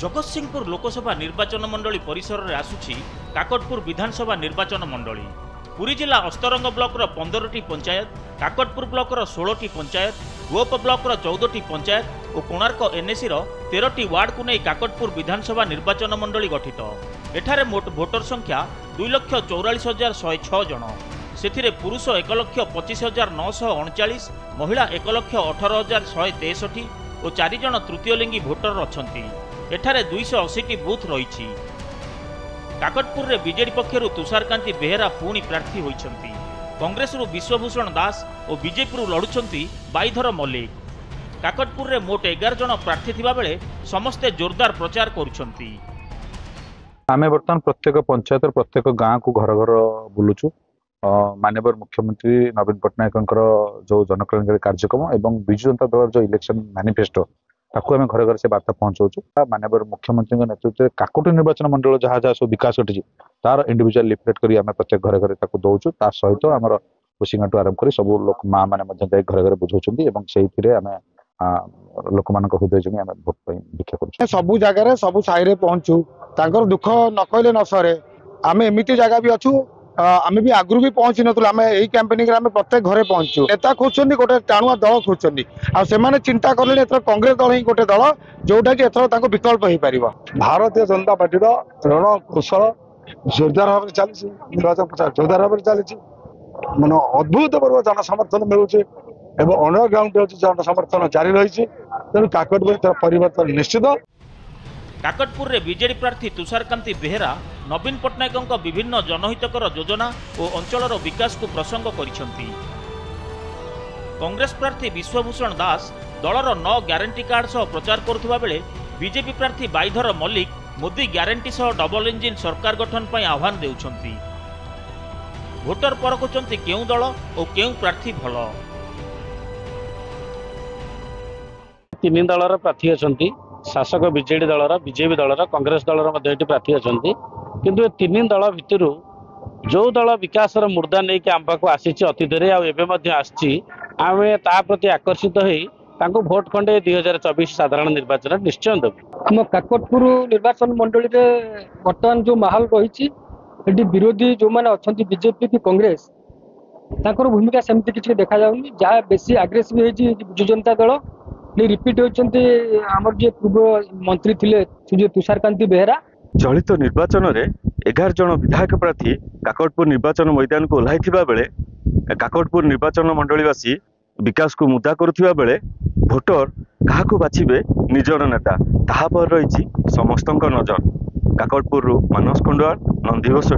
जगतसिंहपुर लोकसभा निर्वाचन मंडली परिसर में आसुछि काकटपुर विधानसभा निर्वाचन मंडली। पुरी जिला अस्तरंग ब्लॉकर 15टी पंचायत, काकटपुर ब्लॉकर 16टी पंचायत, गोप ब्लॉकर 14टी पंचायत और कोणार्क एनएसी 13टी वार्ड को नहीं काकटपुर विधानसभा निर्वाचन मंडली गठित। एठारे मोट भोटर संख्या 2,44,106 जन। से पुरुष 1,25,939, महिला 1,18,163 और 4 जन तृतीय लिंगी भोटर अच्छा। एठारे 280टी बूथ रही। काकटपुर रे बीजेडी पक्षरु तुषारकांति बेहेरा पुणी प्रार्थी होइछंती। कांग्रेस रु विश्वभूषण दास और बीजेपी रु लड़ुछंती बाईधर मल्लिक। काकटपुर रे मोट 11 जन प्रार्थी थिबा बेले समस्ते जोरदार प्रचार करुछंती। आमे वर्तमान प्रत्येक पंचायत प्रत्येक गाँ को घर घर बुलुचु। माननीय मुख्यमंत्री नवीन पट्टनायक जो जनकल्याणकारी कार्यक्रम एवं विजु जनता दल जो इलेक्शन मैनिफेस्टो ताकू आम घर घर से बार्ता पहुंचाऊँ। माननीय मुख्यमंत्री नेतृत्व में काकटपुर निर्वाचन मंडल जहाँ जहाँ सब विकास घटी तार इंडिविजुअल लिफलेट कर प्रत्येक घर घर दौचु। ता सहित आम कुशिंगाठू आरंभ कर सब लोक माँ मैंने घर घर बुझाऊँ से लोक मान हृदय जमी आम भोट भिक्षा कर सब जगह सब साई पहुंचू। दुख न कहले न सरे। आम एमती जगह भी अच्छू। आम भी आगु भी पहुंची नुँ। आम यही कैंपेनिंग आम प्रत्येक घरे पहुंचू। नेता खोजुंट गोटे टाणुआ दल खोजुंट आने चिंता कले कांग्रेस दल ही गोटे दल जोटा कि एथर विकल्प हो पार। भारतीय जनता पार्टी रण कौशल जोरदार भाव में चली निर्वाचन प्रचार जोरदार भाव में चली मान अद्भुत पर्व जन समर्थन मिलूँ अंडरग्राउंड जन समर्थन जारी रही। तेणु काकटपुर परिवर्तन निश्चित। काकटपुर रे बीजेडी प्रार्थी तुषारकांति बेहेरा नवीन पट्टनायक विभिन्न जनहितकर योजना और अंचलर विकास को प्रसंग करिसेंती। कांग्रेस प्रार्थी विश्वभूषण दास दलर 9 ग्यारंटी कार्ड सह प्रचार करुवा बेले बीजेपी प्रार्थी बाईधर मल्लिक मोदी ग्यारंटी सह डबल इंजिन सरकार गठन पर आह्वान देउछंती। भोटर परखुचंती केउ दल और केउ प्रार्थी भल। 3 दलर प्रार्थी अछंती। शासक बीजेडी दलर, बीजेपी दलर, कांग्रेस दलर प्रार्थी अच्छा। किंतु 3 दल भितर जो दल विकास मुर्दा नहीं आम पाक आसी अतीत आम प्रति आकर्षित हो भोट खंडे 2024 साधारण निर्वाचन निश्चय देव। आम काकटपुर निर्वाचन मंडली बर्तमान जो माहौल रही विरोधी जो मैंने अच्छा बीजेपी कि कांग्रेस भूमिका सेमती किसी देखा जाऊनी। जहाँ बेसी आग्रेसिव विजु जनता दल रिपीट होती आमर जे पूर्व मंत्री थिले तुषारकांति बेहेरा। चलित निर्वाचन में 11 जन विधायक प्रार्थी काकटपुर निर्वाचन मैदान को ओह्लाई बेले काकटपुर निर्वाचन मंडलीवासी विकास को मुद्दा करुवा बेले भोटर क्या बाछिबे निजर नेता ताहा पर रही समस्त नजर। काकटपुर मानस खंडुआल, नंदिघोष।